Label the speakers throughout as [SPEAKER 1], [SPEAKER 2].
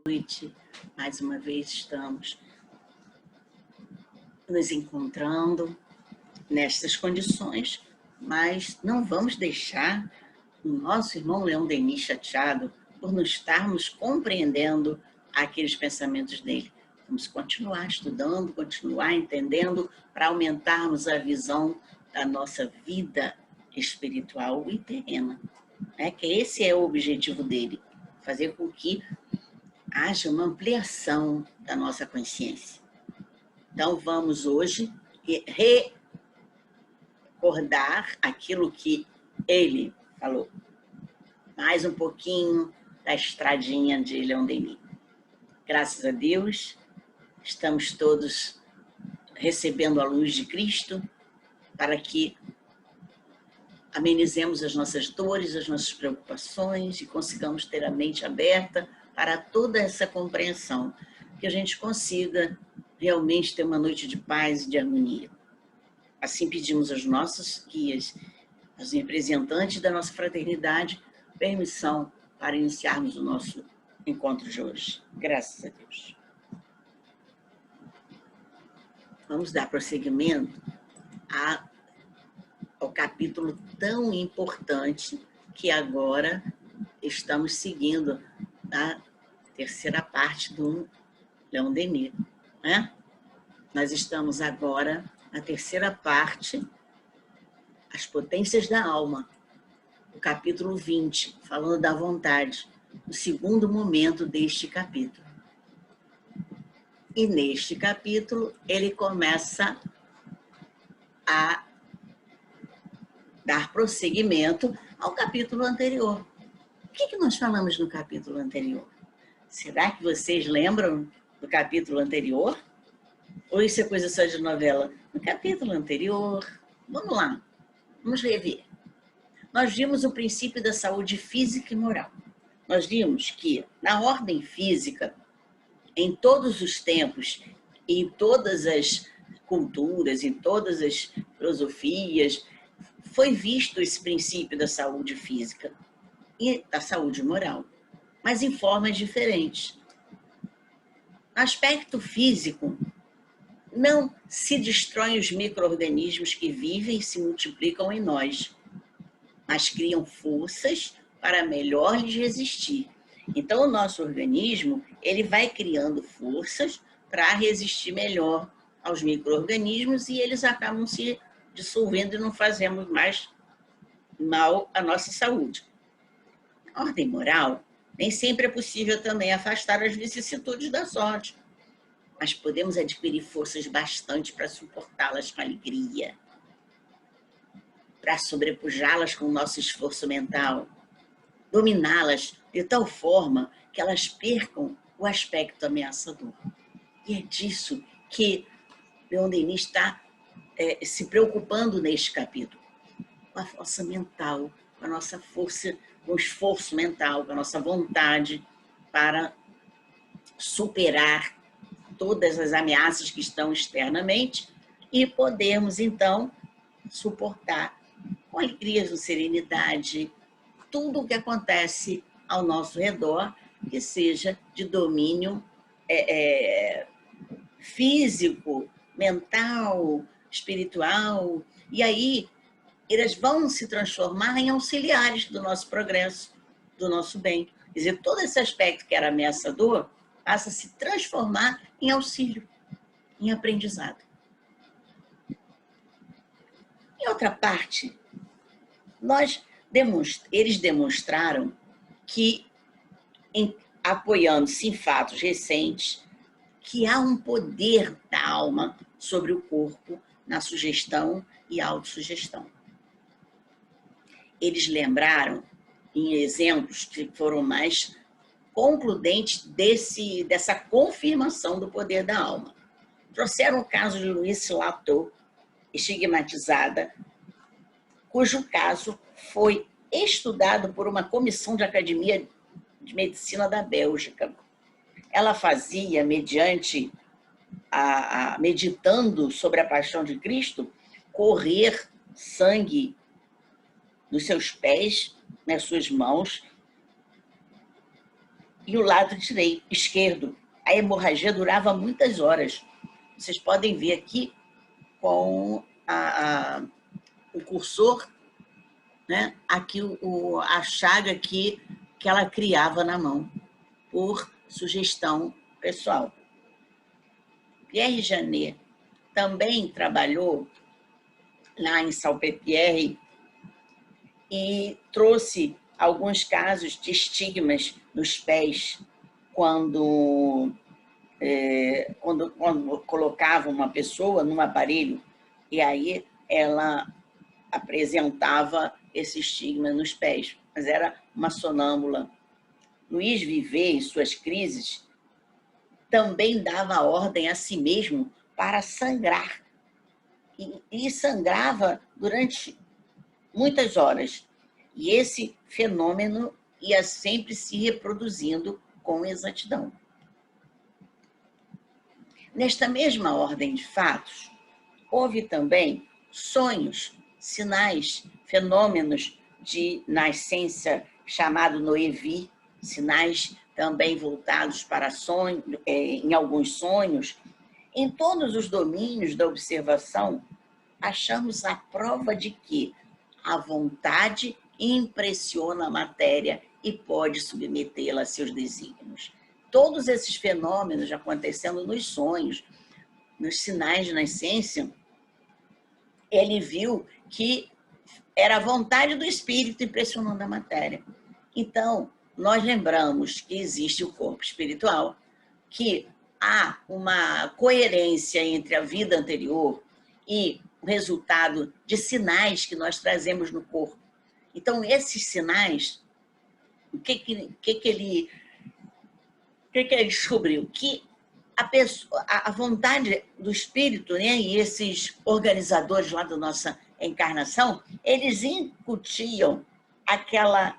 [SPEAKER 1] noite. Mais uma vez estamos nos encontrando nestas condições, mas não vamos deixar o nosso irmão Leão Denis chateado por não estarmos compreendendo aqueles pensamentos dele. Vamos continuar estudando, continuar entendendo para aumentarmos a visão da nossa vida espiritual e terrena. Que esse é o objetivo dele, fazer com que haja uma ampliação da nossa consciência. Então, vamos hoje recordar aquilo que ele falou. Mais um pouquinho da estradinha de Leão Denis. Graças a Deus, estamos todos recebendo a luz de Cristo para que amenizemos as nossas dores, as nossas preocupações e consigamos ter a mente aberta para toda essa compreensão, que a gente consiga realmente ter uma noite de paz e de harmonia. Assim pedimos aos nossos guias, aos representantes da nossa fraternidade, permissão para iniciarmos o nosso encontro de hoje. Graças a Deus. Vamos dar prosseguimento ao capítulo tão importante que agora estamos seguindo a terceira parte do Leão Denis. Nós estamos agora na terceira parte, As Potências da Alma, o capítulo 20, falando da vontade, o segundo momento deste capítulo. E neste capítulo ele começa a dar prosseguimento ao capítulo anterior. O que nós falamos no capítulo anterior? Será que vocês lembram do capítulo anterior? Ou isso é coisa só de novela? No capítulo anterior, vamos lá, vamos rever. Nós vimos o princípio da saúde física e moral. Nós vimos que, na ordem física, em todos os tempos, em todas as culturas, em todas as filosofias, foi visto esse princípio da saúde física e da saúde moral, mas em formas diferentes. No aspecto físico, não se destroem os micro-organismos que vivem e se multiplicam em nós, mas criam forças para melhor lhes resistir. Então, o nosso organismo ele vai criando forças para resistir melhor aos micro-organismos e eles acabam se dissolvendo e não fazemos mais mal à nossa saúde. Na ordem moral, nem sempre é possível também afastar as vicissitudes da sorte, mas podemos adquirir forças bastante para suportá-las com alegria, para sobrepujá-las com o nosso esforço mental, dominá-las de tal forma que elas percam o aspecto ameaçador. E é disso que Leão Denis está se preocupando neste capítulo, com a força mental, com a nossa força, com o esforço mental, com a nossa vontade para superar todas as ameaças que estão externamente e podermos, então, suportar com alegria, com serenidade, tudo o que acontece ao nosso redor, que seja de domínio físico, mental, espiritual, e aí eles vão se transformar em auxiliares do nosso progresso, do nosso bem. Quer dizer, todo esse aspecto que era ameaçador passa a se transformar em auxílio, em aprendizado. Em outra parte, eles demonstraram que, apoiando-se em fatos recentes, que há um poder da alma sobre o corpo na sugestão e autossugestão. Eles lembraram, em exemplos que foram mais concludentes dessa confirmação do poder da alma. Trouxeram o caso de Louise Latour, estigmatizada, cujo caso foi estudado por uma comissão de Academia de Medicina da Bélgica. Ela fazia, meditando sobre a paixão de Cristo, correr sangue nos seus pés, nas suas mãos, e o lado esquerdo. A hemorragia durava muitas horas. Vocês podem ver aqui com o cursor, né? Aqui a chaga que ela criava na mão, por sugestão pessoal. Pierre Janet também trabalhou lá em Salpêtrière e trouxe alguns casos de estigmas nos pés quando colocava uma pessoa num aparelho e aí ela apresentava esse estigma nos pés, mas era uma sonâmbula. Luiz Vivet, em suas crises, também dava ordem a si mesmo para sangrar. E sangrava durante muitas horas. E esse fenômeno ia sempre se reproduzindo com exatidão. Nesta mesma ordem de fatos, houve também sonhos, sinais, fenômenos de nascença chamado Noévi, sinais também voltados para sonhos, em alguns sonhos. Em todos os domínios da observação, achamos a prova de que a vontade impressiona a matéria e pode submetê-la a seus desígnios. Todos esses fenômenos acontecendo nos sonhos, nos sinais de nascença, ele viu que era a vontade do espírito impressionando a matéria. Então, nós lembramos que existe o corpo espiritual, que há uma coerência entre a vida anterior e o resultado de sinais que nós trazemos no corpo. Então, esses sinais, o que ele descobriu? Que a vontade do espírito, né, e esses organizadores lá da nossa encarnação, eles incutiam aquela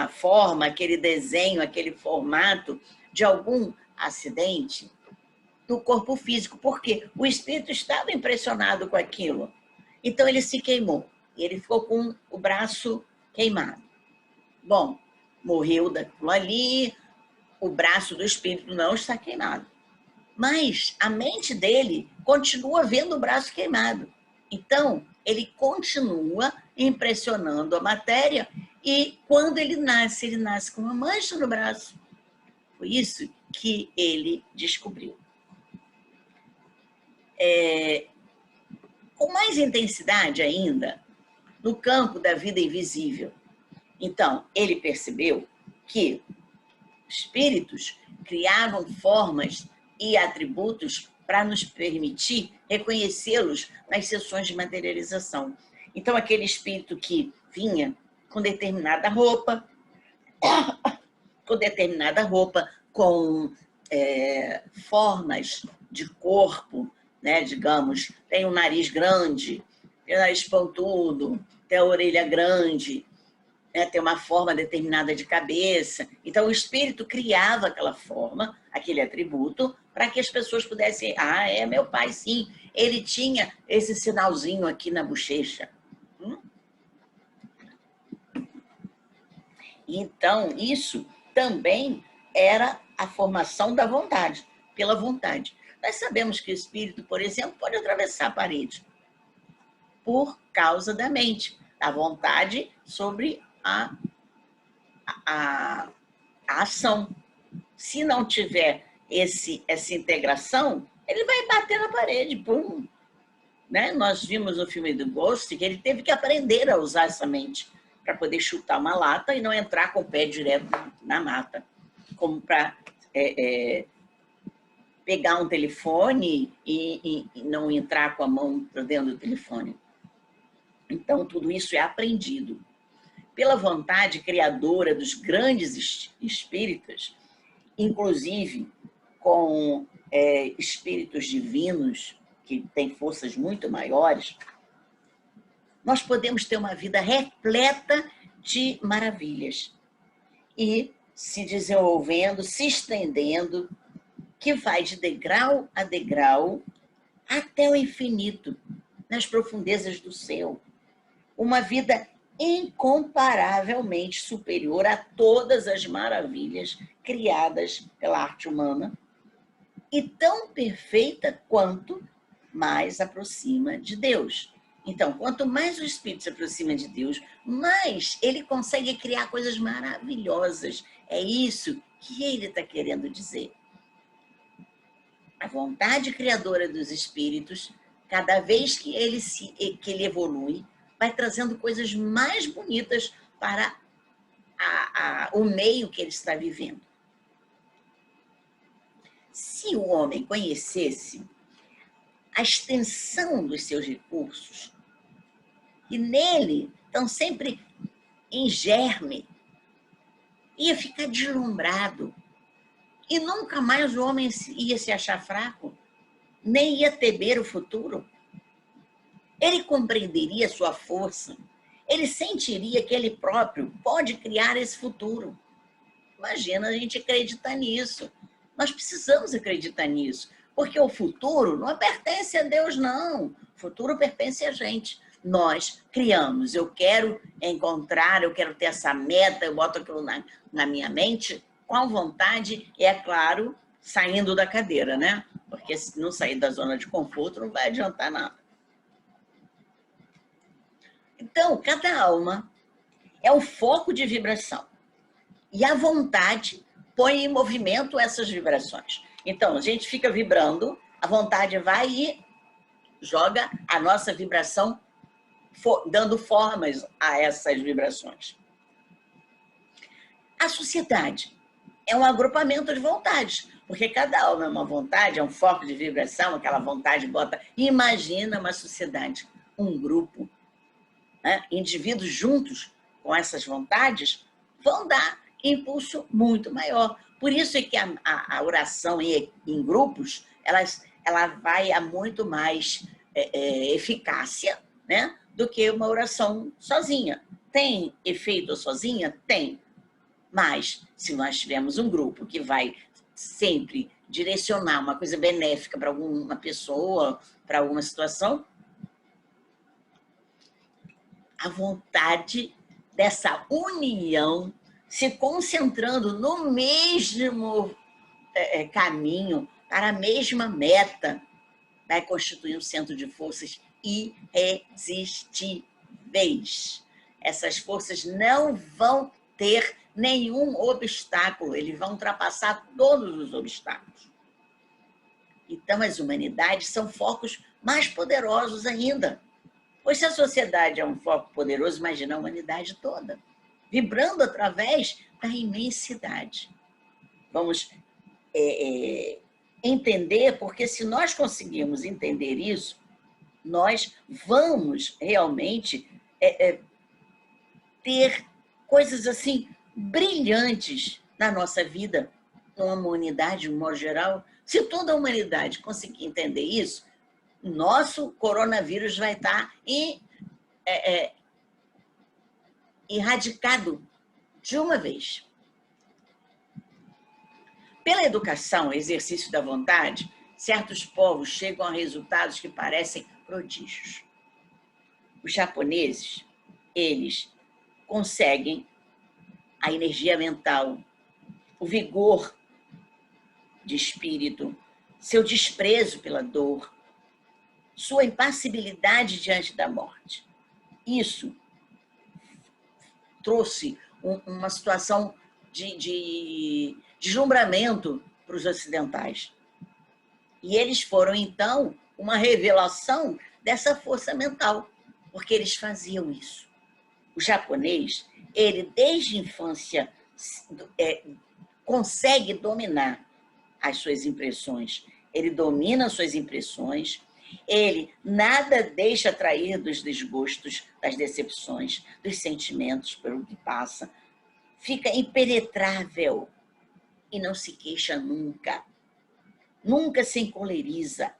[SPEAKER 1] forma, aquele desenho, aquele formato de algum acidente no corpo físico, porque o espírito estava impressionado com aquilo. Então, ele se queimou. E ele ficou com o braço queimado. Bom, morreu daquilo ali, o braço do espírito não está queimado. Mas a mente dele continua vendo o braço queimado. Então, ele continua impressionando a matéria e quando ele nasce com uma mancha no braço. Foi isso que ele descobriu. Com mais intensidade ainda, no campo da vida invisível. Então, ele percebeu que espíritos criavam formas e atributos para nos permitir reconhecê-los nas sessões de materialização. Então, aquele espírito que vinha com determinada roupa, com formas de corpo, né, digamos, tem um nariz grande, tem o nariz pontudo, tem a orelha grande, né, tem uma forma determinada de cabeça. Então, o espírito criava aquela forma, aquele atributo, para que as pessoas pudessem... Ah, é meu pai, sim. Ele tinha esse sinalzinho aqui na bochecha. Então, isso também era a formação da vontade, pela vontade. Nós sabemos que o espírito, por exemplo, pode atravessar a parede por causa da mente, da vontade sobre a ação. Se não tiver essa integração, ele vai bater na parede, pum. Né? Nós vimos no filme do Ghost que ele teve que aprender a usar essa mente para poder chutar uma lata e não entrar com o pé direto na mata, como para pegar um telefone e não entrar com a mão para dentro do telefone. Então, tudo isso é aprendido. Pela vontade criadora dos grandes espíritas, inclusive com espíritos divinos, que têm forças muito maiores, nós podemos ter uma vida repleta de maravilhas e se desenvolvendo, se estendendo, que vai de degrau a degrau até o infinito, nas profundezas do céu. Uma vida incomparavelmente superior a todas as maravilhas criadas pela arte humana e tão perfeita quanto mais aproxima de Deus. Então, quanto mais o Espírito se aproxima de Deus, mais ele consegue criar coisas maravilhosas. É isso que ele está querendo dizer. A vontade criadora dos espíritos, cada vez que ele evolui, vai trazendo coisas mais bonitas para o meio que ele está vivendo. Se o homem conhecesse a extensão dos seus recursos, e nele estão sempre em germe, ia ficar deslumbrado. E nunca mais o homem ia se achar fraco, nem ia temer o futuro. Ele compreenderia sua força, ele sentiria que ele próprio pode criar esse futuro. Imagina a gente acreditar nisso. Nós precisamos acreditar nisso, porque o futuro não pertence a Deus, não. O futuro pertence a gente. Nós criamos. Eu quero encontrar, eu quero ter essa meta, eu boto aquilo na minha mente, com vontade, e, é claro, saindo da cadeira, né? Porque se não sair da zona de conforto, não vai adiantar nada. Então, cada alma é um foco de vibração. E a vontade põe em movimento essas vibrações. Então, a gente fica vibrando, a vontade vai e joga a nossa vibração, dando formas a essas vibrações. A sociedade é um agrupamento de vontades, porque cada alma é uma vontade, é um foco de vibração, aquela vontade bota... Imagina uma sociedade, um grupo, né? Indivíduos juntos com essas vontades vão dar impulso muito maior. Por isso é que a oração em grupos, ela vai a muito mais eficácia, né, do que uma oração sozinha. Tem efeito sozinha? Tem. Mas, se nós tivermos um grupo que vai sempre direcionar uma coisa benéfica para alguma pessoa, para alguma situação, a vontade dessa união se concentrando no mesmo caminho, para a mesma meta, vai constituir um centro de forças irresistíveis. Essas forças não vão ter nenhum obstáculo, eles vão ultrapassar todos os obstáculos. Então, as humanidades são focos mais poderosos ainda. Pois se a sociedade é um foco poderoso, imagina a humanidade toda, vibrando através da imensidade. Vamos entender, porque se nós conseguirmos entender isso, nós vamos realmente ter coisas assim brilhantes na nossa vida, numa humanidade, de um modo geral. Se toda a humanidade conseguir entender isso, nosso coronavírus vai estar erradicado de uma vez. Pela educação, exercício da vontade, certos povos chegam a resultados que parecem prodígios. Os japoneses, eles conseguem a energia mental, o vigor de espírito, seu desprezo pela dor, sua impassibilidade diante da morte. Isso trouxe uma situação de deslumbramento para os ocidentais. E eles foram, então, uma revelação dessa força mental, porque eles faziam isso. O japonês, ele desde a infância consegue dominar as suas impressões. Ele domina as suas impressões, ele nada deixa atrair dos desgostos, das decepções, dos sentimentos pelo que passa. Fica impenetrável e não se queixa nunca. Nunca se encoleriza.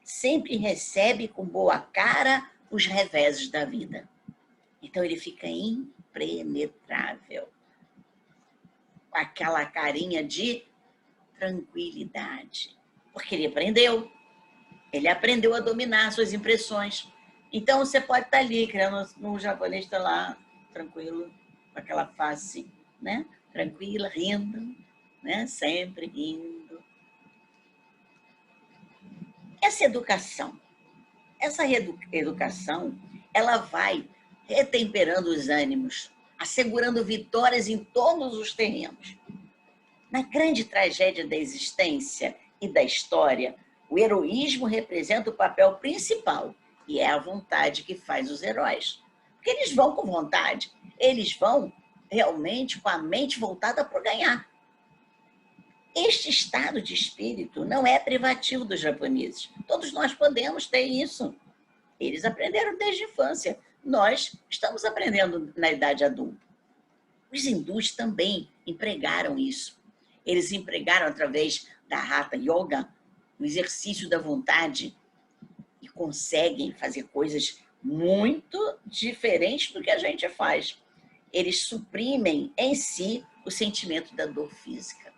[SPEAKER 1] Sempre recebe com boa cara os reveses da vida. Então ele fica impenetrável. Aquela carinha de tranquilidade. Porque ele aprendeu a dominar suas impressões. Então, você pode estar ali, criando no japonês, está lá, tranquilo, com aquela face, né? Tranquila, rindo, né? Sempre rindo. Essa educação, ela vai retemperando os ânimos, assegurando vitórias em todos os terrenos. Na grande tragédia da existência e da história, o heroísmo representa o papel principal e é a vontade que faz os heróis. Porque eles vão com vontade, eles vão realmente com a mente voltada para ganhar. Este estado de espírito não é privativo dos japoneses. Todos nós podemos ter isso. Eles aprenderam desde a infância. Nós estamos aprendendo na idade adulta. Os hindus também empregaram isso. Eles empregaram através da Hatha Yoga o exercício da vontade e conseguem fazer coisas muito diferentes do que a gente faz. Eles suprimem em si o sentimento da dor física.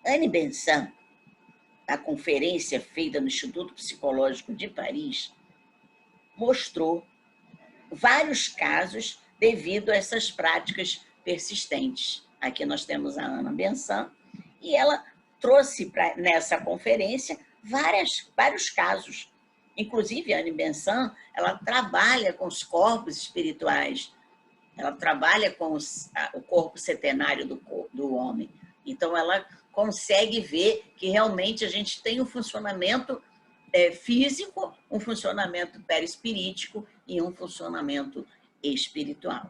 [SPEAKER 1] Anne Besant, na conferência feita no Instituto Psicológico de Paris, mostrou vários casos devido a essas práticas persistentes. Aqui nós temos a Anne Besant, e ela trouxe nessa conferência vários casos. Inclusive, a Anne Besant, ela trabalha com os corpos espirituais, ela trabalha com o corpo setenário do homem. Então, ela consegue ver que realmente a gente tem um funcionamento físico, um funcionamento perispirítico e um funcionamento espiritual.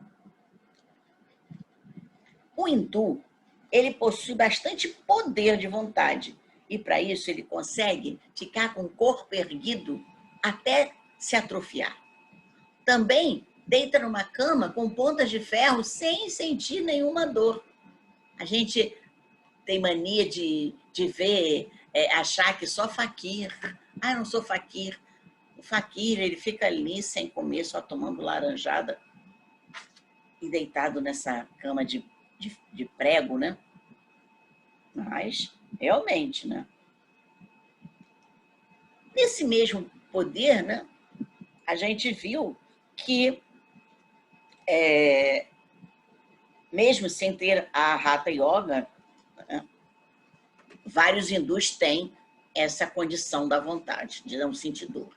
[SPEAKER 1] O hindu, ele possui bastante poder de vontade e, para isso, ele consegue ficar com o corpo erguido até se atrofiar. Também deita numa cama com pontas de ferro sem sentir nenhuma dor. A gente tem mania de ver, achar que só faquir. Ah, eu não sou faquir. O faquir, ele fica ali sem comer, só tomando laranjada e deitado nessa cama de prego, né? Mas, realmente, né? Nesse mesmo poder, né? A gente viu que, mesmo sem ter a Hatha Yoga, né, vários hindus têm essa condição da vontade, de não sentir dor.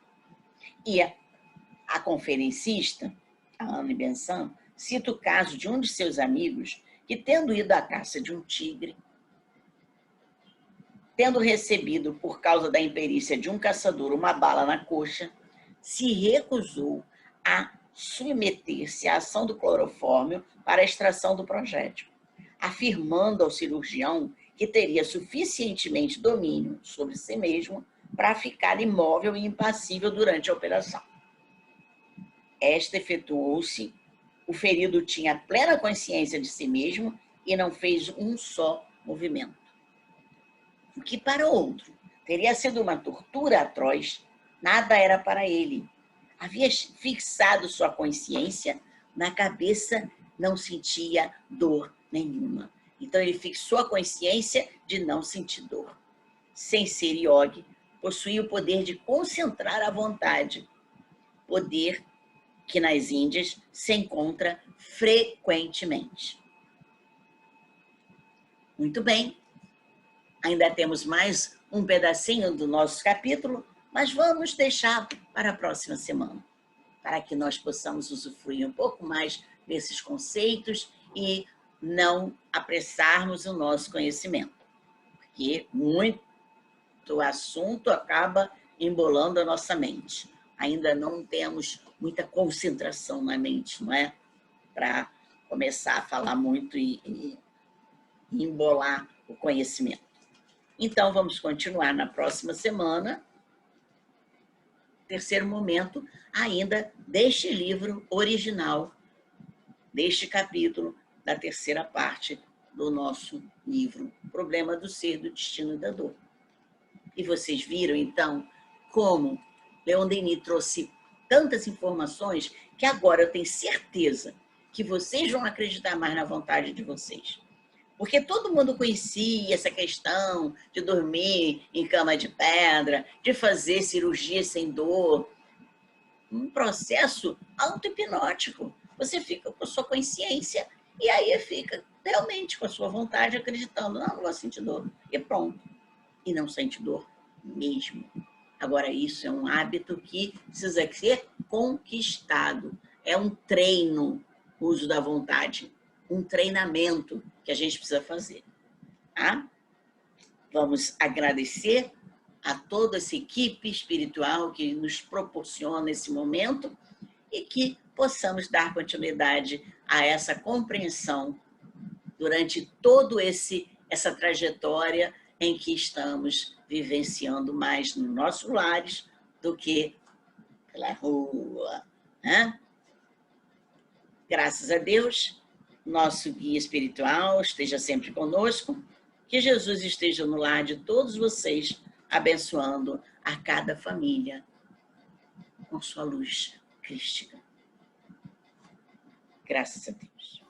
[SPEAKER 1] E a conferencista, a Anne Besant, cita o caso de um de seus amigos que, tendo ido à caça de um tigre, tendo recebido, por causa da imperícia de um caçador, uma bala na coxa, se recusou a submeter-se à ação do clorofórmio para a extração do projétil, afirmando ao cirurgião que teria suficientemente domínio sobre si mesmo para ficar imóvel e impassível durante a operação. Esta efetuou-se, o ferido tinha plena consciência de si mesmo e não fez um só movimento. O que para outro teria sido uma tortura atroz, nada era para ele. Havia fixado sua consciência na cabeça, não sentia dor nenhuma. Então, ele fixou a consciência de não sentir dor. Sem ser yogi, possuía o poder de concentrar a vontade, poder que nas Índias se encontra frequentemente. Muito bem, ainda temos mais um pedacinho do nosso capítulo, mas vamos deixar para a próxima semana, para que nós possamos usufruir um pouco mais desses conceitos e não apressarmos o nosso conhecimento, porque muito assunto acaba embolando a nossa mente. Ainda não temos muita concentração na mente, não é? Para começar a falar muito e embolar o conhecimento. Então, vamos continuar na próxima semana. Terceiro momento, ainda deste livro original, deste capítulo, da terceira parte do nosso livro, Problema do Ser, do Destino e da Dor. E vocês viram, então, como Leon Denis trouxe tantas informações que agora eu tenho certeza que vocês vão acreditar mais na vontade de vocês. Porque todo mundo conhecia essa questão de dormir em cama de pedra, de fazer cirurgia sem dor. um processo auto-hipnótico. Você fica com a sua consciência e aí fica realmente com a sua vontade, acreditando, não vou sentir dor. E pronto. E não sente dor mesmo. Agora, isso é um hábito que precisa ser conquistado. É um treino, o uso da vontade. Um treinamento que a gente precisa fazer. Tá? Vamos agradecer a toda essa equipe espiritual que nos proporciona esse momento e que possamos dar continuidade a essa compreensão durante todo essa trajetória em que estamos vivenciando mais nos nossos lares do que pela rua, né? Graças a Deus, nosso guia espiritual esteja sempre conosco, que Jesus esteja no lar de todos vocês, abençoando a cada família com sua luz crística. Graças a Deus.